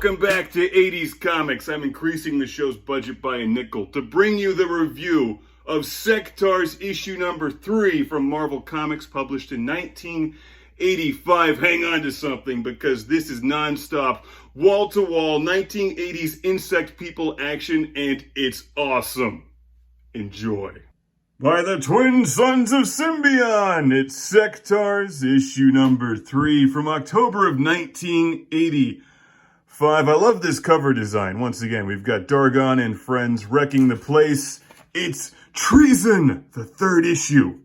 Welcome back to 80s Comics. I'm increasing the show's budget by a nickel to bring you the review of Sectaurs issue number 3 from Marvel Comics, published in 1985. Hang on to something, because this is non-stop, wall-to-wall 1980s insect people action, and it's awesome. Enjoy. By the twin sons of Symbion, it's Sectaurs issue number 3 from October of 1985. I love this cover design. Once again, we've got Dargon and friends wrecking the place. It's Treason, the 3rd issue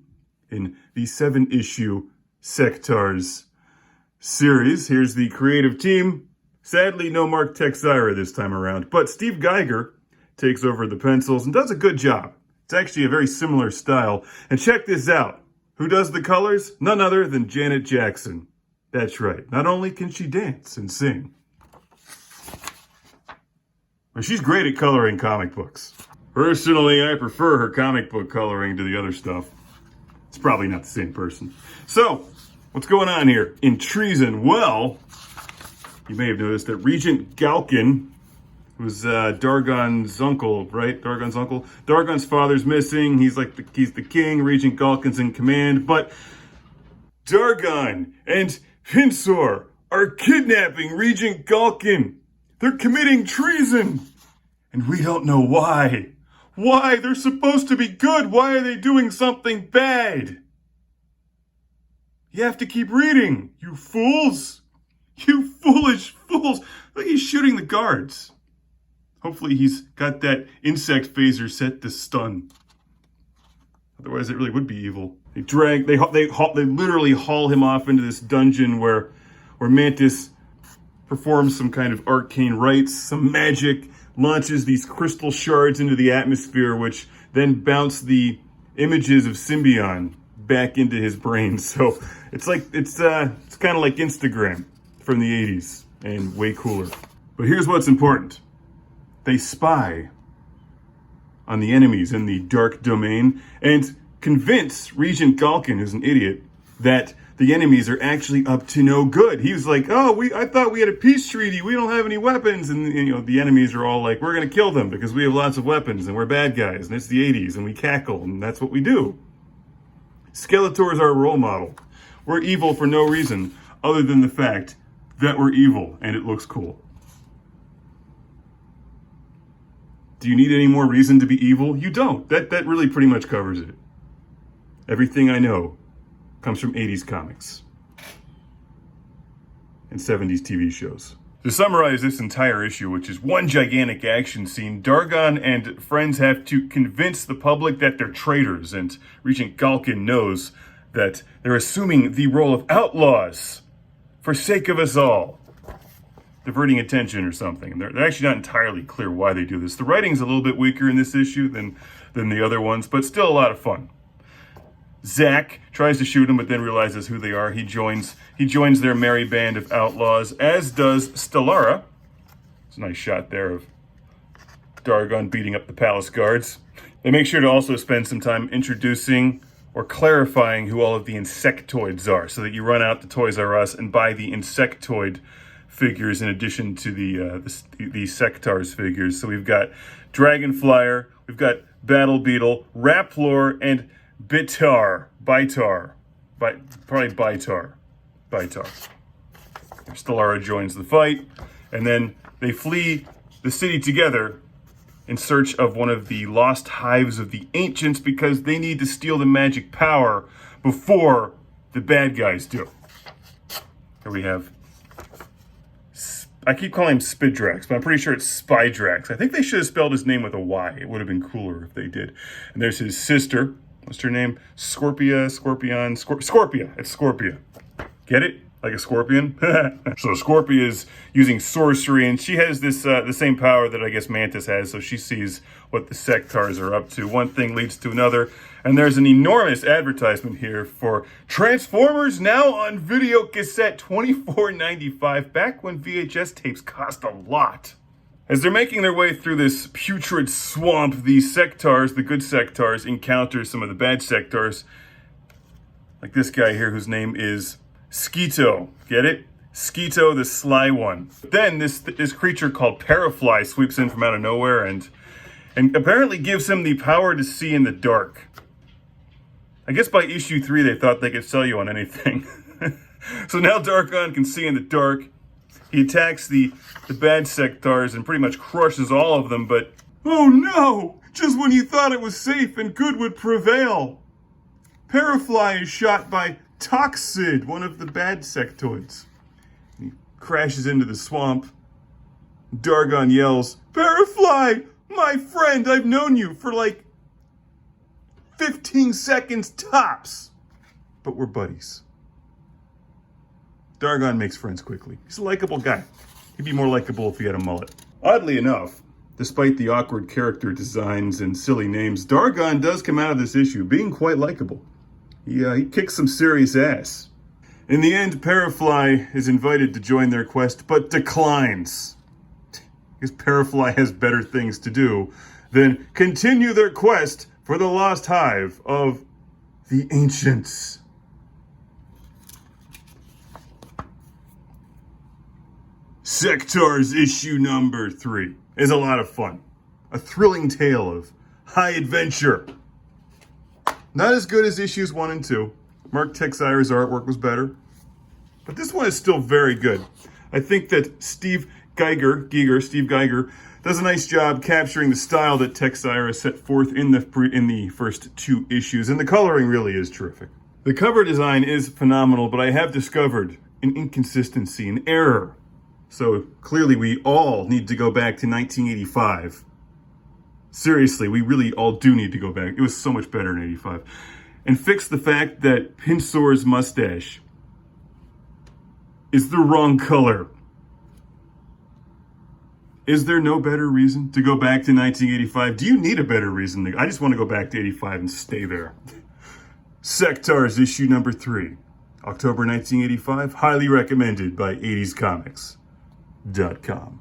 in the 7-issue Sectaurs series. Here's the creative team. Sadly, no Mark Texeira this time around, but Steve Geiger takes over the pencils and does a good job. It's actually a very similar style. And check this out. Who does the colors? None other than Janet Jackson. That's right. Not only can she dance and sing, but she's great at coloring comic books. Personally, I prefer her comic book coloring to the other stuff. It's probably not the same person. So, what's going on here in Treason? Well, you may have noticed that Regent Galkin, who's Dargon's uncle, right? Dargon's uncle. Dargon's father's missing. He's the king. Regent Galkin's in command. But Dargon and Pinsor are kidnapping Regent Galkin. They're committing treason. And we don't know why. Why? They're supposed to be good. Why are they doing something bad? You have to keep reading, you fools. You foolish fools. Look, he's shooting the guards. Hopefully he's got that insect phaser set to stun. Otherwise it really would be evil. They literally haul him off into this dungeon where Mantis performs some kind of arcane rites, some magic, launches these crystal shards into the atmosphere, which then bounce the images of Symbion back into his brain. So it's kind of like Instagram from the 80s, and way cooler. But here's what's important. They spy on the enemies in the dark domain and convince Regent Galkin, who's an idiot, that the enemies are actually up to no good. He was like, I thought we had a peace treaty. We don't have any weapons. And the enemies are all like, we're going to kill them because we have lots of weapons and we're bad guys and it's the 80s and we cackle and that's what we do. Skeletor is our role model. We're evil for no reason other than the fact that we're evil and it looks cool. Do you need any more reason to be evil? You don't. That really pretty much covers it. Everything I know comes from 80s comics and 70s TV shows. To summarize this entire issue, which is one gigantic action scene, Dargon and friends have to convince the public that they're traitors, and Regent Galkin knows that they're assuming the role of outlaws for sake of us all, diverting attention or something. And they're actually not entirely clear why they do this. The writing's a little bit weaker in this issue than the other ones, but still a lot of fun. Zack tries to shoot him, but then realizes who they are. He joins their merry band of outlaws, as does Stellara. It's a nice shot there of Dargon beating up the palace guards. They make sure to also spend some time introducing or clarifying who all of the insectoids are, so that you run out to Toys R Us and buy the insectoid figures in addition to the Sectaurs figures. So we've got Dragonflyer, we've got Battle Beetle, Rapplor, and Bitar. Stellara joins the fight, and then they flee the city together in search of one of the lost hyves of the ancients, because they need to steal the magic power before the bad guys do. Here we have, I keep calling him Spidrax, but I'm pretty sure it's Spydrax. I think they should have spelled his name with a Y. It would have been cooler if they did. And there's his sister. What's her name? Scorpia. It's Scorpia. Get it? Like a scorpion? So Scorpia is using sorcery, and she has this the same power that I guess Mantis has, so she sees what the Sectaurs are up to. One thing leads to another, and there's an enormous advertisement here for Transformers now on video cassette, $24.95, back when VHS tapes cost a lot. As they're making their way through this putrid swamp, the Sectaurs, the good Sectaurs, encounter some of the bad Sectaurs. Like this guy here whose name is Skeeto. Get it? Skeeto the Sly One. Then this creature called Parafly sweeps in from out of nowhere and apparently gives him the power to see in the dark. I guess by issue 3 they thought they could sell you on anything. So now Dargon can see in the dark. He attacks the bad Sectaurs and pretty much crushes all of them, but oh no! Just when you thought it was safe and good would prevail, Parafly is shot by Toxid, one of the bad sectoids. He crashes into the swamp. Dargon yells, "Parafly, my friend, I've known you for like 15 seconds tops, but we're buddies." Dargon makes friends quickly. He's a likable guy. He'd be more likable if he had a mullet. Oddly enough, despite the awkward character designs and silly names, Dargon does come out of this issue being quite likable. He kicks some serious ass. In the end, Parafly is invited to join their quest, but declines. Because Parafly has better things to do than continue their quest for the lost hive of the ancients. Sectaurs issue number 3 is a lot of fun. A thrilling tale of high adventure. Not as good as issues 1 and 2. Mark Texeira's artwork was better. But this one is still very good. I think that Steve Geiger does a nice job capturing the style that Texeira set forth in the first 2 issues, and the coloring really is terrific. The cover design is phenomenal, but I have discovered an inconsistency, an error. So clearly we all need to go back to 1985. Seriously, we really all do need to go back. It was so much better in 85. And fix the fact that Pinsor's mustache is the wrong color. Is there no better reason to go back to 1985? Do you need a better reason? I just want to go back to 85 and stay there. Sectaurs issue number 3, October 1985. Highly recommended by 80scomics.com.